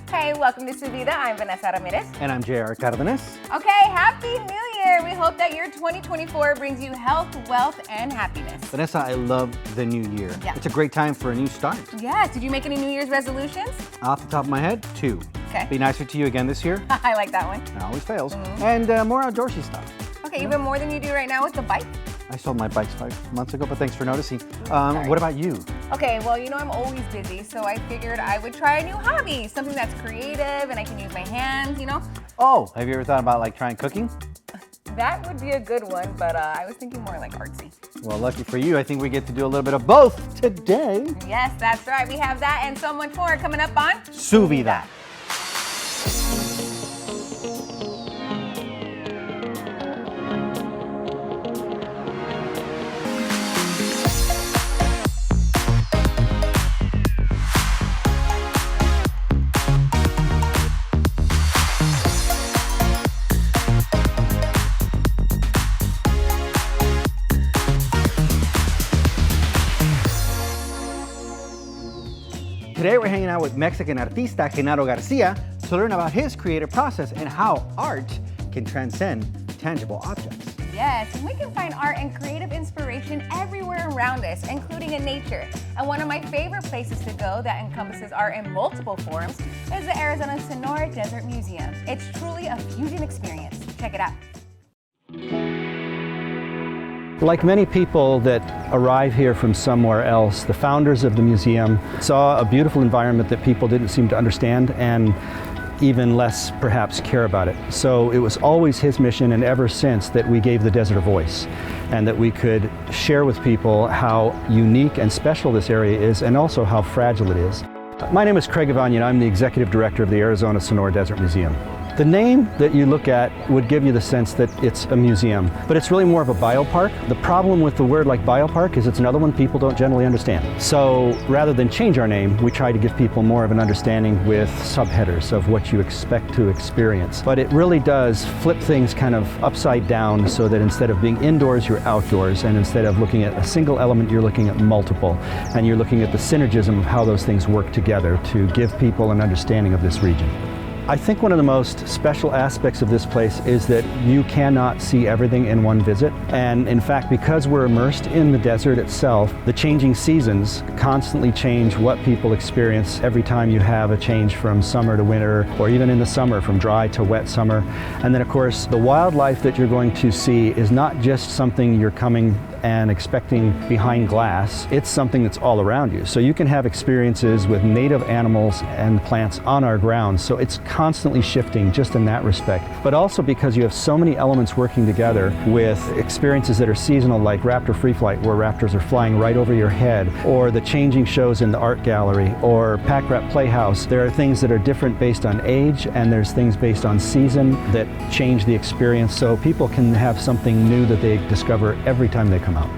Hey, welcome to Su Vida. I'm Vanessa Ramirez. And I'm J.R. Cardenas. Okay, Happy New Year! We hope that your 2024 brings you health, wealth, and happiness. Vanessa, I love the new year. Yeah. It's a great time for a new start. Yes, did you make any New Year's resolutions? Off the top of my head, 2. Okay. Be nicer to you again this year. I like that one. It always fails. And more outdoorsy stuff. Okay, even more than you do right now with the bike? I sold my bikes 5 months ago, but thanks for noticing. Sorry. What about you? Okay, well, you know I'm always busy, so I figured I would try a new hobby, something that's creative and I can use my hands, you know? Oh, have you ever thought about trying cooking? That would be a good one, but I was thinking more like artsy. Well, lucky for you, I think we get to do a little bit of both today. Yes, that's right. We have that and so much more coming up on Su Vida. Today we're hanging out with Mexican artista Gennaro Garcia to learn about his creative process and how art can transcend tangible objects. Yes, and we can find art and creative inspiration everywhere around us, including in nature. And one of my favorite places to go that encompasses art in multiple forms is the Arizona Sonora Desert Museum. It's truly a fusion experience. Check it out. Like many people that arrive here from somewhere else, the founders of the museum saw a beautiful environment that people didn't seem to understand and even less perhaps care about it. So it was always his mission, and ever since, that we gave the desert a voice and that we could share with people how unique and special this area is and also how fragile it is. My name is Craig Avanian. I'm the executive director of the Arizona Sonora Desert Museum. The name that you look at would give you the sense that it's a museum, but it's really more of a biopark. The problem with the word like biopark is it's another one people don't generally understand. So rather than change our name, we try to give people more of an understanding with subheaders of what you expect to experience. But it really does flip things kind of upside down so that instead of being indoors, you're outdoors, and instead of looking at a single element, you're looking at multiple, and you're looking at the synergism of how those things work together to give people an understanding of this region. I think one of the most special aspects of this place is that you cannot see everything in one visit. And in fact, because we're immersed in the desert itself, the changing seasons constantly change what people experience every time you have a change from summer to winter, or even in the summer from dry to wet summer. And then of course, the wildlife that you're going to see is not just something you're coming and expecting behind glass. It's something that's all around you. So you can have experiences with native animals and plants on our grounds. So it's constantly shifting just in that respect. But also because you have so many elements working together with experiences that are seasonal, like Raptor Free Flight, where raptors are flying right over your head, or the changing shows in the art gallery, or Pack Rat Playhouse. There are things that are different based on age, and there's things based on season that change the experience. So people can have something new that they discover every time they come out.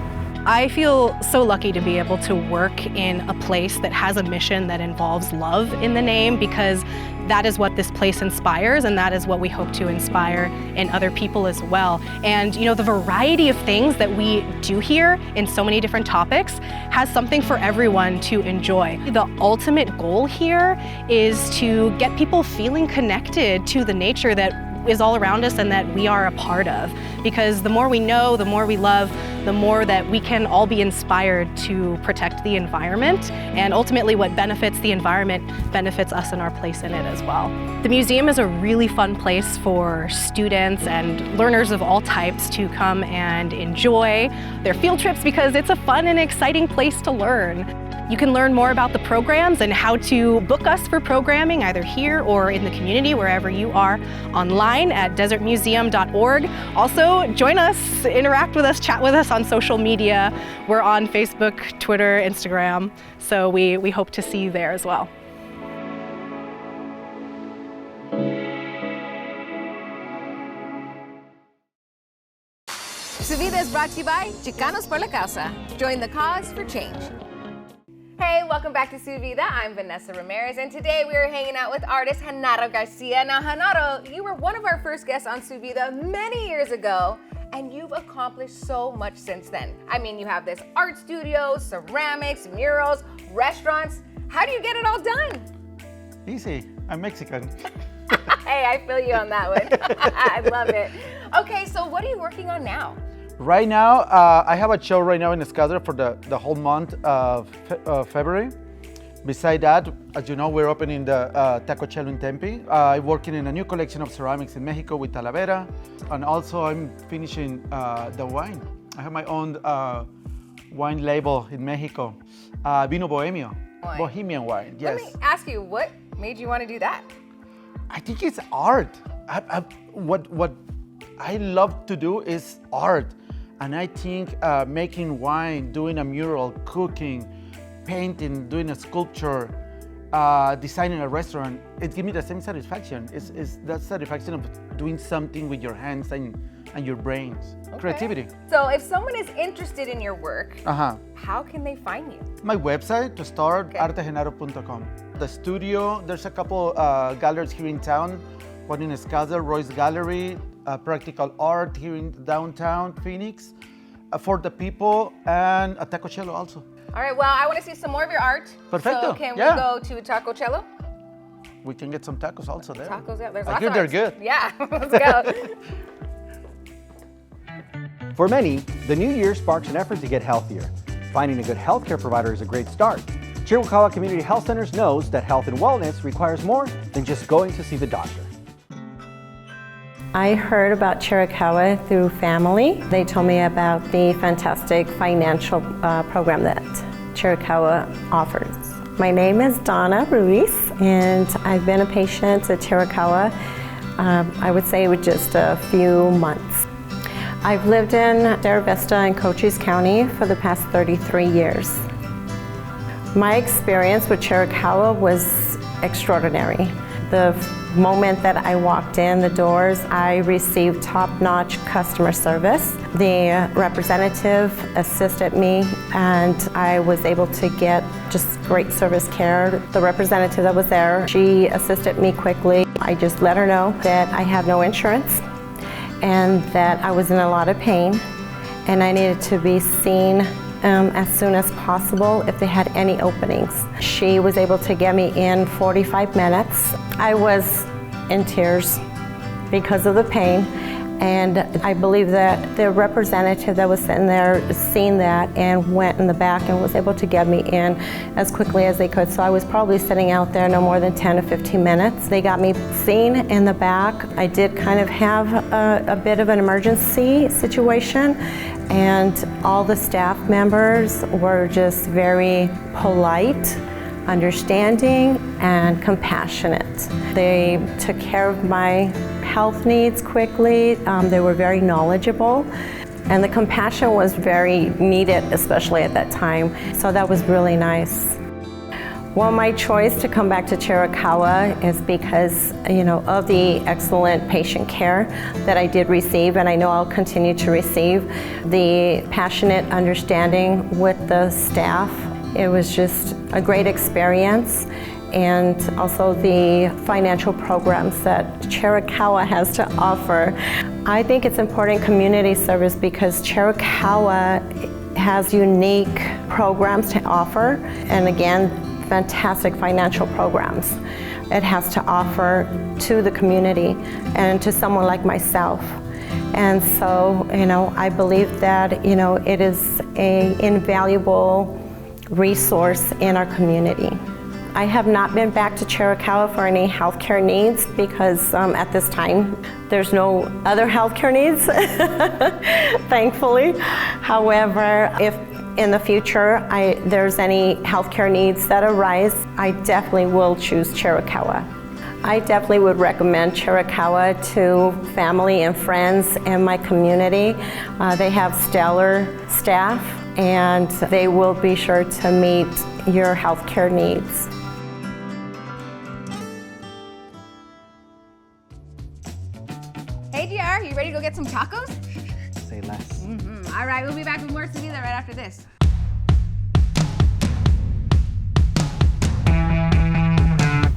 I feel so lucky to be able to work in a place that has a mission that involves love in the name, because that is what this place inspires, and that is what we hope to inspire in other people as well. And you know, the variety of things that we do here in so many different topics has something for everyone to enjoy. The ultimate goal here is to get people feeling connected to the nature that is all around us and that we are a part of. Because the more we know, the more we love, the more that we can all be inspired to protect the environment. And ultimately what benefits the environment benefits us and our place in it as well. The museum is a really fun place for students and learners of all types to come and enjoy their field trips, because it's a fun and exciting place to learn. You can learn more about the programs and how to book us for programming either here or in the community, wherever you are, online at desertmuseum.org. Also, join us, interact with us, chat with us on social media. We're on Facebook, Twitter, Instagram, so we hope to see you there as well. Su Vida is brought to you by Chicanos por la Causa. Join the cause for change. Hey, welcome back to Su Vida. I'm Vanessa Ramirez, and today we are hanging out with artist Gennaro Garcia. Now, Gennaro, you were one of our first guests on Su Vida many years ago, and you've accomplished so much since then. I mean, you have this art studio, ceramics, murals, restaurants. How do you get it all done? Easy. I'm Mexican. Hey, I feel you on that one. I love it. Okay, so what are you working on now? Right now, I have a show right now in Escazar for the whole month of February. Beside that, as you know, we're opening the Taco Cello in Tempe. I'm working in a new collection of ceramics in Mexico with Talavera. And also I'm finishing the wine. I have my own wine label in Mexico, Vino Bohemio, Wine. Bohemian wine, yes. Let me ask you, what made you want to do that? I think it's art. What I love to do is art. And I think making wine, doing a mural, cooking, painting, doing a sculpture, designing a restaurant, it gives me the same satisfaction. It's that satisfaction of doing something with your hands and your brains. Okay. Creativity. So if someone is interested in your work, how can they find you? My website to start, Okay. artegennaro.com. The studio, there's a couple galleries here in town. One in Escazar, Royce Gallery, Practical Art here in downtown Phoenix, For the People, and a Taco Cello also. All right, well, I want to see some more of your art. Perfecto, So can yeah. we go to Taco Cello? We can get some tacos also there. Tacos, yeah, there's I lots hear of they're arts. good. Yeah, let's go. For many, the new year sparks an effort to get healthier. Finding a good healthcare provider is a great start. Chiricahua Community Health Centers knows that health and wellness requires more than just going to see the doctor. I heard about Chiricahua through family. They told me about the fantastic financial program that Chiricahua offers. My name is Donna Ruiz, and I've been a patient at Chiricahua, I would say with just a few months. I've lived in Sierra Vista and Cochise County for the past 33 years. My experience with Chiricahua was extraordinary. The moment that I walked in the doors, I received top-notch customer service. The representative assisted me, and I was able to get just great service care. The representative that was there, she assisted me quickly. I just let her know that I have no insurance and that I was in a lot of pain and I needed to be seen as soon as possible if they had any openings. She was able to get me in 45 minutes. I was in tears because of the pain, and I believe that the representative that was sitting there seen that and went in the back and was able to get me in as quickly as they could. So I was probably sitting out there no more than 10 to 15 minutes. They got me seen in the back. I did kind of have a bit of an emergency situation, and all the staff members were just very polite, understanding, and compassionate. They took care of my health needs quickly. They were very knowledgeable, and the compassion was very needed, especially at that time. So that was really nice. Well, my choice to come back to Chiricahua is because, of the excellent patient care that I did receive, and I know I'll continue to receive. The passionate understanding with the staff. It was just a great experience, and also the financial programs that Chiricahua has to offer. I think it's important community service because Chiricahua has unique programs to offer, and again, fantastic financial programs it has to offer to the community and to someone like myself. And so, I believe that, it is an invaluable resource in our community. I have not been back to Chiricahua for any healthcare needs because at this time there's no other healthcare needs, thankfully. However, if in the future there's any healthcare needs that arise, I definitely will choose Chiricahua. I definitely would recommend Chiricahua to family and friends in my community. They have stellar staff, and they will be sure to meet your healthcare needs. Hey, GR, you ready to go get some tacos? Say less. All right, we'll be back with more Su Vida right after this.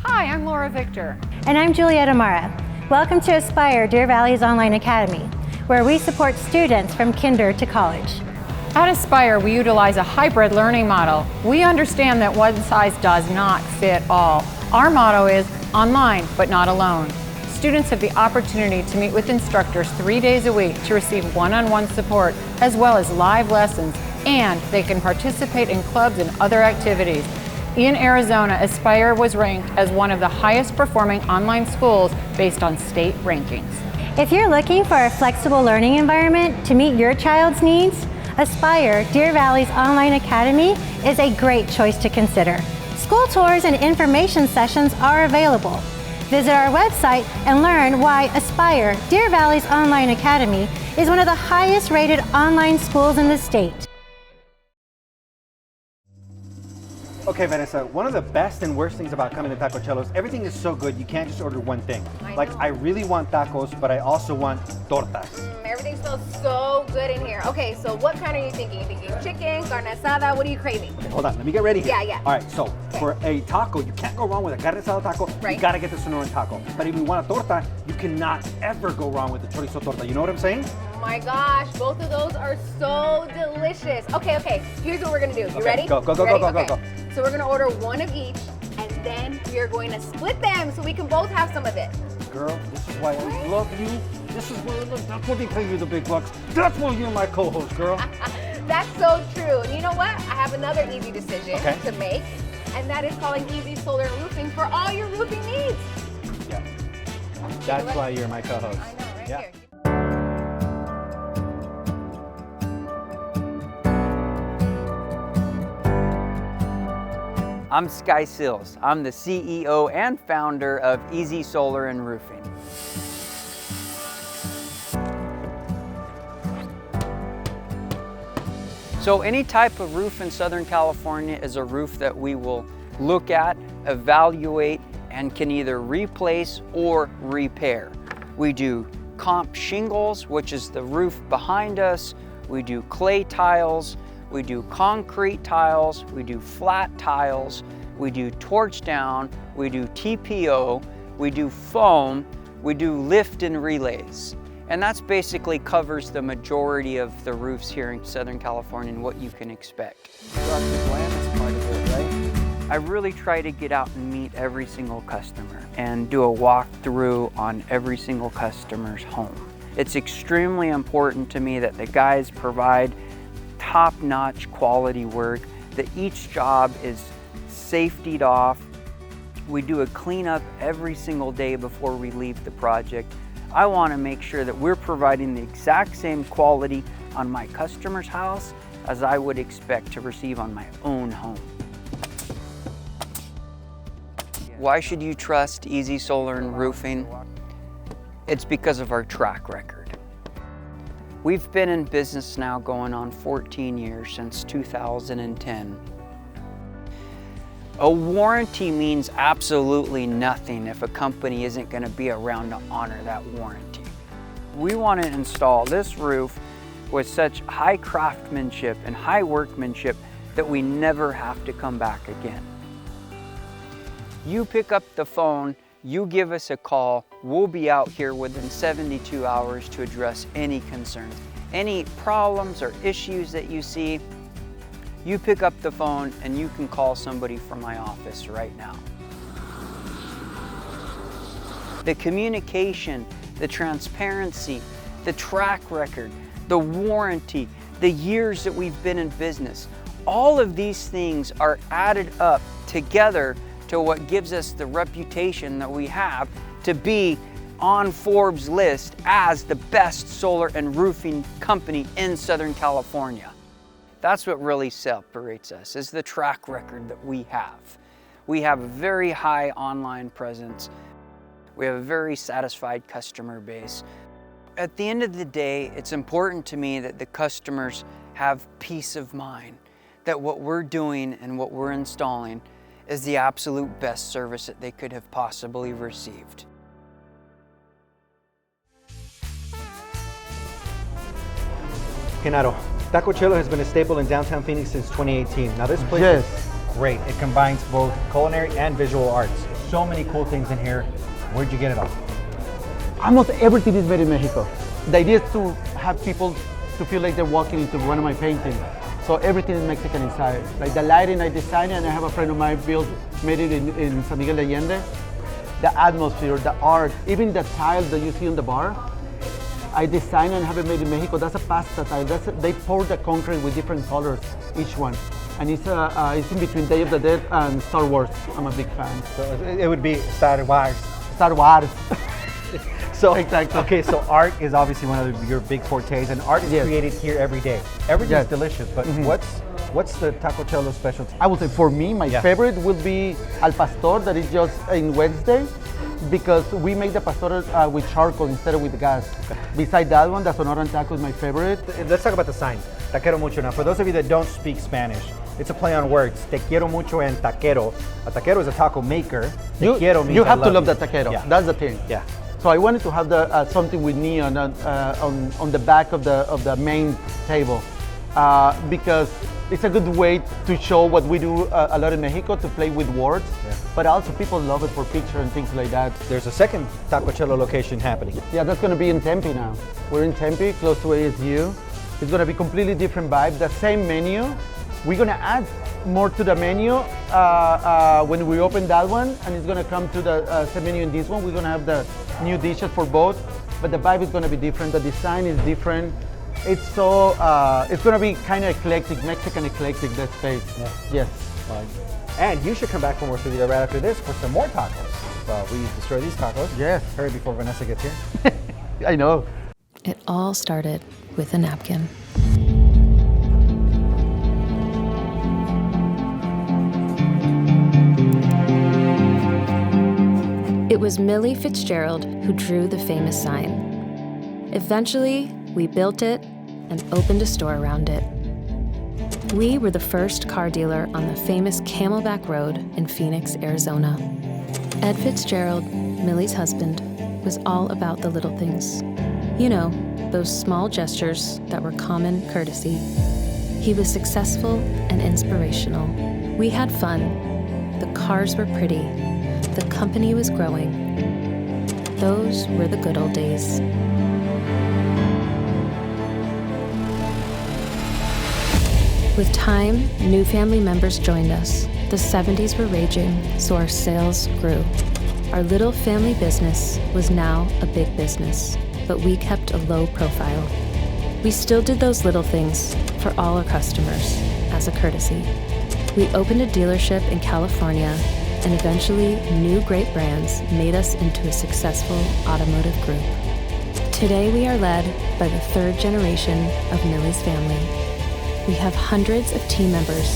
Hi, I'm Laura Victor. And I'm Juliet Amara. Welcome to Aspire, Deer Valley's online academy, where we support students from kinder to college. At Aspire, we utilize a hybrid learning model. We understand that one size does not fit all. Our motto is online, but not alone. Students have the opportunity to meet with instructors 3 days a week to receive one-on-one support, as well as live lessons, and they can participate in clubs and other activities. In Arizona, Aspire was ranked as one of the highest performing online schools based on state rankings. If you're looking for a flexible learning environment to meet your child's needs, Aspire, Deer Valley's online academy, is a great choice to consider. School tours and information sessions are available. Visit our website and learn why Aspire, Deer Valley's online academy, is one of the highest rated online schools in the state. Okay, Vanessa, one of the best and worst things about coming to Taco Cello is everything is so good, you can't just order one thing. I really want tacos, but I also want tortas. Everything smells so good in here. Okay, so what kind are you thinking? You thinking chicken, carne asada? What are you craving? Okay, hold on, let me get ready here. Yeah. All right, so for a taco, you can't go wrong with a carne asada taco. Right. You gotta get the Sonoran taco. But if you want a torta, you cannot ever go wrong with the chorizo torta. You know what I'm saying? Oh my gosh, both of those are so delicious. Okay, here's what we're gonna do. You ready? Go. So we're gonna order one of each, and then we are going to split them so we can both have some of it. Girl, this is why I love you. This is why that's what they pay you the big bucks. That's why you're my co-host, girl. That's so true. And you know what? I have another easy decision Okay. to make, and that is calling Easy Solar and Roofing for all your roofing needs. Yeah. That's why you're my co-host. I know, right Yeah. here. I'm Sky Sills. I'm the CEO and founder of Easy Solar and Roofing. So any type of roof in Southern California is a roof that we will look at, evaluate, and can either replace or repair. We do comp shingles, which is the roof behind us. We do clay tiles. We do concrete tiles, we do flat tiles, we do torch down, we do TPO, we do foam, we do lift and relays. And that's basically covers the majority of the roofs here in Southern California and what you can expect. I really try to get out and meet every single customer and do a walkthrough on every single customer's home. It's extremely important to me that the guys provide top-notch quality work, that each job is safetied off. We do a cleanup every single day before we leave the project. I want to make sure that we're providing the exact same quality on my customer's house as I would expect to receive on my own home. Why should you trust Easy Solar and Roofing? It's because of our track record. We've been in business now going on 14 years, since 2010. A warranty means absolutely nothing if a company isn't going to be around to honor that warranty. We want to install this roof with such high craftsmanship and high workmanship that we never have to come back again. You pick up the phone, you give us a call, we'll be out here within 72 hours to address any concerns. Any problems or issues that you see, you pick up the phone and you can call somebody from my office right now. The communication, the transparency, the track record, the warranty, the years that we've been in business, all of these things are added up together to what gives us the reputation that we have to be on Forbes' list as the best solar and roofing company in Southern California. That's what really separates us, is the track record that we have. We have a very high online presence. We have a very satisfied customer base. At the end of the day, it's important to me that the customers have peace of mind, that what we're doing and what we're installing is the absolute best service that they could have possibly received. Gennaro, Taco Cello has been a staple in downtown Phoenix since 2018. Now this place Yes. is great. It combines both culinary and visual arts. So many cool things in here. Where'd you get it all? Almost everything is made in Mexico. The idea is to have people to feel like they're walking into one of my paintings. So everything is Mexican inside. Like the lighting I designed, and I have a friend of mine made it in San Miguel de Allende. The atmosphere, the art, even the tiles that you see on the bar, I designed and have it made in Mexico. That's a pasta tile. They pour the concrete with different colors, each one. And it's in between Day of the Dead and Star Wars. I'm a big fan. So it would be Star Wars. Star Wars. So exactly. Okay, so art is obviously one of your big fortes, and art is created here every day. Everything's delicious, but what's the Taco Cello specialty? I would say for me, my favorite would be Al Pastor, that is just in Wednesday, because we make the pastor with charcoal instead of with gas. Beside that one, the Sonoran taco is my favorite. Let's talk about the sign. Te quiero mucho. Now, for those of you that don't speak Spanish, it's a play on words. Te quiero mucho and taquero. A taquero is a taco maker. Te quiero means you have I to love you. the taquero. Yeah. That's the thing. Yeah. So I wanted to have something with neon on the back of the main table because it's a good way to show what we do a lot in Mexico, to play with words, but also people love it for pictures and things like that. There's a second Taco Cello location happening. Yeah, that's going to be in Tempe now. We're in Tempe, close to ASU. It's going to be completely different vibe, the same menu. We're going to add more to the menu when we open that one, and it's going to come to the same menu in this one. We're going to have the new dishes for both, but the vibe is going to be different. The design is different. It's so, it's going to be kind of eclectic, Mexican eclectic, that space. Yeah. Yes. And you should come back for more Su Vida right after this for some more tacos. Well, we destroy these tacos. Yes. Hurry before Vanessa gets here. I know. It all started with a napkin. It was Millie Fitzgerald who drew the famous sign. Eventually, we built it and opened a store around it. We were the first car dealer on the famous Camelback Road in Phoenix, Arizona. Ed Fitzgerald, Millie's husband, was all about the little things. You know, those small gestures that were common courtesy. He was successful and inspirational. We had fun. The cars were pretty. The company was growing. Those were the good old days. With time, new family members joined us. The 70s were raging, so our sales grew. Our little family business was now a big business, but we kept a low profile. We still did those little things for all our customers as a courtesy. We opened a dealership in California, and eventually new great brands made us into a successful automotive group. Today we are led by the third generation of Millie's family. We have hundreds of team members,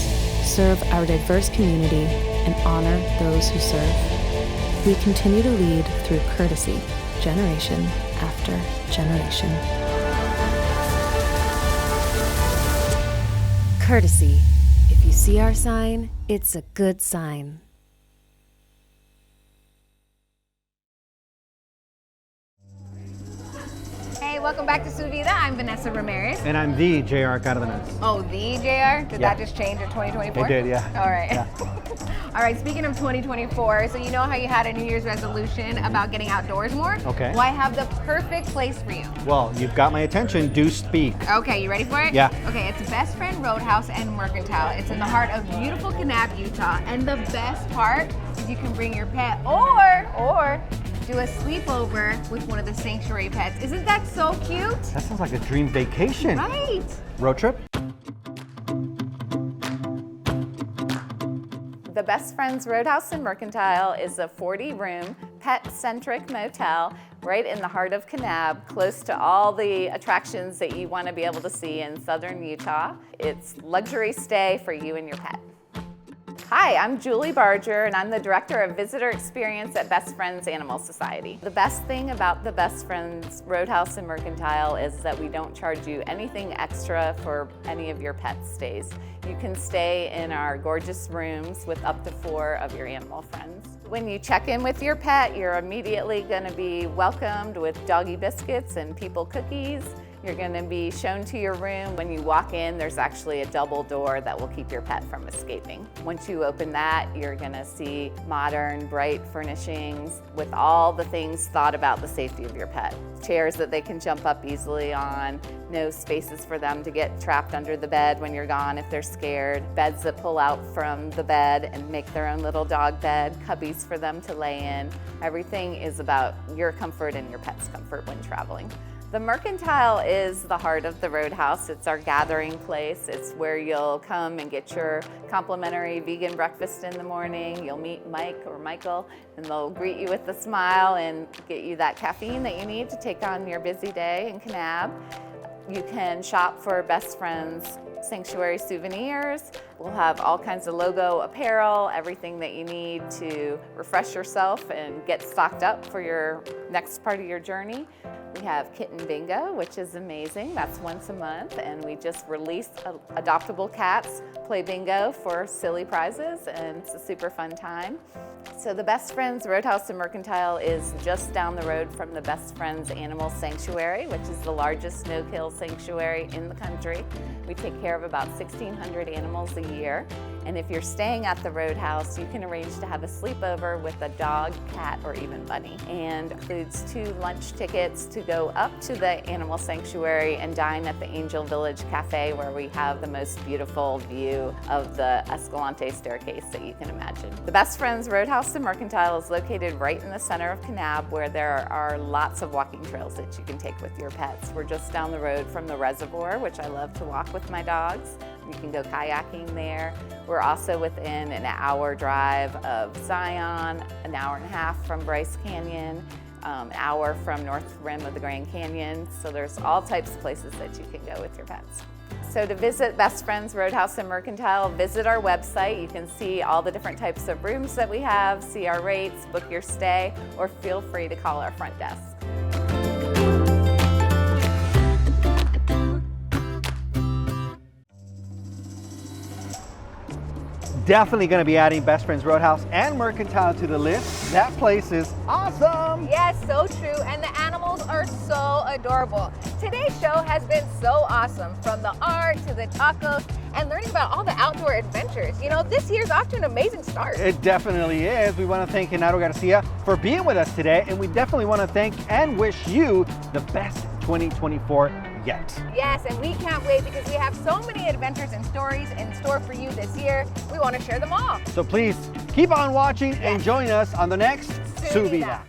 serve our diverse community, and honor those who serve. We continue to lead through courtesy, generation after generation. Courtesy. If you see our sign, it's a good sign. Hey, welcome back to Su Vida. I'm Vanessa Ramirez. And I'm the JR Cardenas. Oh, the JR? Did that just change in 2024? It did, yeah. All right. Yeah. All right, speaking of 2024, so you know how you had a New Year's resolution about getting outdoors more? Okay. Well, I have the perfect place for you. Well, you've got my attention. Do speak. Okay, you ready for it? Yeah. Okay, it's Best Friend Roadhouse and Mercantile. It's in the heart of beautiful Kanab, Utah. And the best part is you can bring your pet or do a sleepover with one of the sanctuary pets. Isn't that so cute? That sounds like a dream vacation. Right. Road trip? The Best Friends Roadhouse and Mercantile is a 40-room, pet-centric motel right in the heart of Kanab, close to all the attractions that you want to be able to see in southern Utah. It's luxury stay for you and your pet. Hi, I'm Julie Barger, and I'm the Director of Visitor Experience at Best Friends Animal Society. The best thing about the Best Friends Roadhouse and Mercantile is that we don't charge you anything extra for any of your pet stays. You can stay in our gorgeous rooms with up to 4 of your animal friends. When you check in with your pet, you're immediately going to be welcomed with doggy biscuits and people cookies. You're going to be shown to your room. When you walk in, there's actually a double door that will keep your pet from escaping. Once you open that, you're going to see modern, bright furnishings with all the things thought about the safety of your pet. Chairs that they can jump up easily on, no spaces for them to get trapped under the bed when you're gone if they're scared, beds that pull out from the bed and make their own little dog bed, cubbies for them to lay in. Everything is about your comfort and your pet's comfort when traveling. The Mercantile is the heart of the Roadhouse. It's our gathering place. It's where you'll come and get your complimentary vegan breakfast in the morning. You'll meet Mike or Michael, and they'll greet you with a smile and get you that caffeine that you need to take on your busy day in Kanab. You can shop for Best Friends Sanctuary souvenirs. We'll have all kinds of logo apparel, everything that you need to refresh yourself and get stocked up for your next part of your journey. We have Kitten Bingo, which is amazing. That's once a month, and we just released adoptable cats play bingo for silly prizes, and it's a super fun time. So the Best Friends Roadhouse and Mercantile is just down the road from the Best Friends Animal Sanctuary, which is the largest no-kill sanctuary in the country. We take care of about 1,600 animals a year. And if you're staying at the Roadhouse, you can arrange to have a sleepover with a dog, cat, or even bunny. And includes 2 lunch tickets to go up to the Animal Sanctuary and dine at the Angel Village Cafe, where we have the most beautiful view of the Escalante staircase that you can imagine. The Best Friends Roadhouse and Mercantile is located right in the center of Kanab, where there are lots of walking trails that you can take with your pets. We're just down the road from the reservoir, which I love to walk with my dogs. You can go kayaking there. We're also within an hour drive of Zion, an hour and a half from Bryce Canyon, an hour from North Rim of the Grand Canyon. So there's all types of places that you can go with your pets. So to visit Best Friends Roadhouse and Mercantile, visit our website. You can see all the different types of rooms that we have, see our rates, book your stay, or feel free to call our front desk. Definitely going to be adding Best Friends Roadhouse and Mercantile to the list. That place is awesome. Yes, so true. And the animals are so adorable. Today's show has been so awesome, from the art to the tacos and learning about all the outdoor adventures. You know, this year's off to an amazing start. It definitely is. We want to thank Gennaro Garcia for being with us today, and we definitely want to thank and wish you the best 2024 yet. Yes, and we can't wait because we have so many adventures and stories in store for you this year. We want to share them all. So please keep on watching and join us on the next Su Vida.